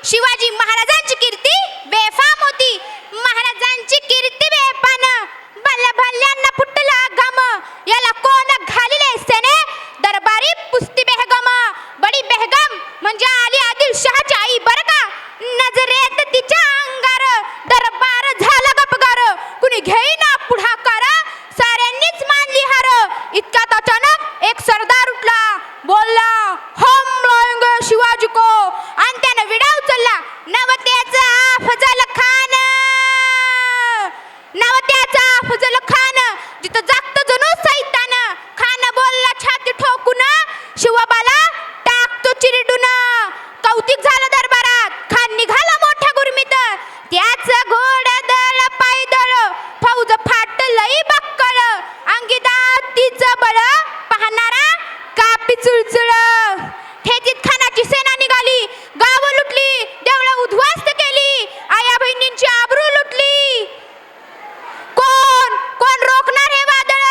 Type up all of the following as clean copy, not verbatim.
शिवाजी महाराजांची कीर्ती बेफाम होती. महाराजांची कीर्ती बेफान भल्यांना फुटला घाम. याला कोण घालिले सेने दरबारी पुस्ती बेहगम. बडी बेहगम म्हणजे आली आदिलशहाची आई बर का. नजरेत तिच्या अंगार दरबार झाला गपगार. कुणी घेईना पुढाकार साऱ्यांनीच मानली हार. इतक्यात अचानक एक सरदार उठला बोलला हम लाएंगे शिवाजी को. आणि त्यानं विडा उचलला नवत्याचा अफजल खान. नवत्याचा अफजल खान जिथं जागत जणू सैतान. खान बोलला छाती ठोकून शिवबाला टाकतो चिरडून. कौतिक झालं दरबारात. खान निघाला मोठ्या गुरमीत. त्याच घोडदळ पायदळ फौज फाटलई बक्कळ. अंगी दातीचं बळ पाहणारा कापी चुळचुळ. ठेचीत खानाची सेना निघाली. गावं लुटली देवळं उद्ध्वस्त केली. आया बहिणींची आबरू लुटली. कोण कोण रोखणार हे वादळ.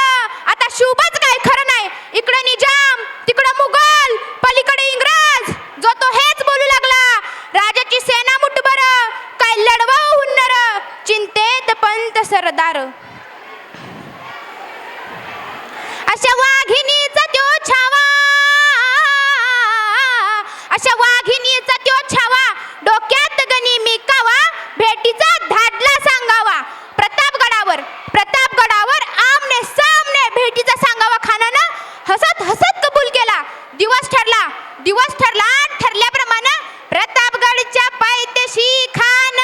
आता शुभच काय खरं नाही. इकडं निजाम तिकडं मुघल पलीकडे इंग्रज. जो तो हेच बोलू लागला राजाची सेना मुठभर काय लढवा हुन्नर. चिंतेत पंत सरदार. अशा वाघिणीचा त्यो छावा. अशा वाघिणीचा त्यो छावा डोक्यात गणी मी कावा. भेटीचा धाडला सांगावा. प्रतापगडावर आमने सामने भेटीचा सांगावा. खानानं हसत हसत कबूल केला. दिवस ठरला ठरल्याप्रमाणे प्रतापगडच्या पायथ्याशी खान.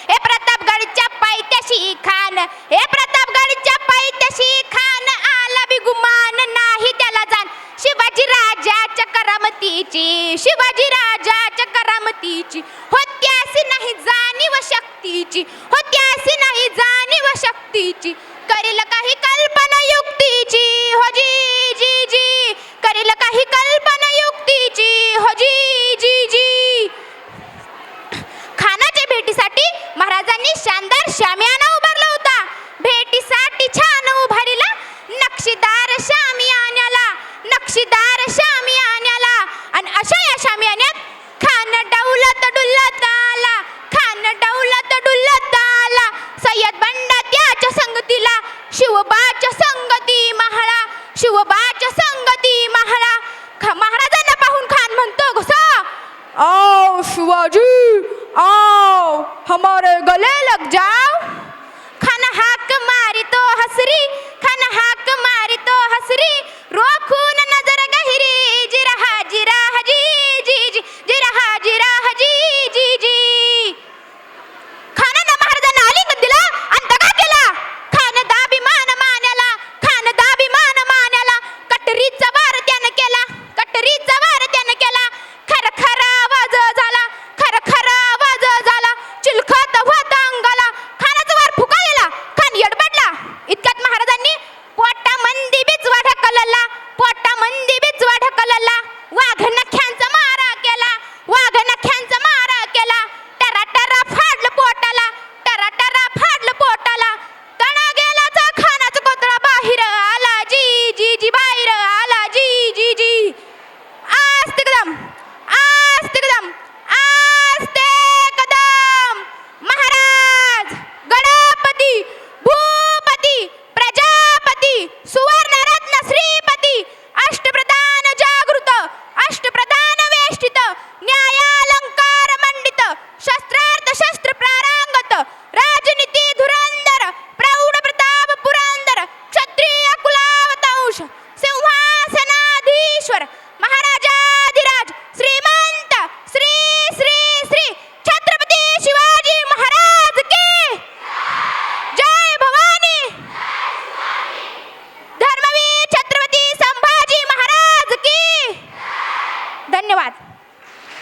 हे प्रतापगडच्या पायथ्याशी खान. हे प्रतापगडच्या पायथ्याशी खान. आला बी गुमान नाही त्याला जाण. शिवाजी राजाच्या करामतीची. शिवाजी राजाच्या करामतीची होत्यासी नाही जाणीव शक्तीची. होत्यासी नाही जाणीव शक्तीची. करील काही कल्पना युक्तीची. हो जी जी जी करील काही कल्पना युक्तीची. हो जी जी जी. खानाच्या भेटीसाठी महाराजांनी शानदार शामियाना उभारला होता. भेटीसाठी छान उभारीला नक्षीदार शामियान्याला. नक्षीदार शामियान्याला. आणि अशा या शामियान्यात खान डौलत डुल्लत आला. खान डौलत डुल्लत आला. सय्यद बंडा त्याच्या संगतीला. शिवबाच्या संगती महाळा. शिवबाच्या संगती महाळा. महाराजांना पाहून खान म्हणतो घसा आओ शिवाजी आओ हमारे गले लग जाओ. खान हाक मारी तो हसरी. खान हाक मारी तो हसरी. रोखू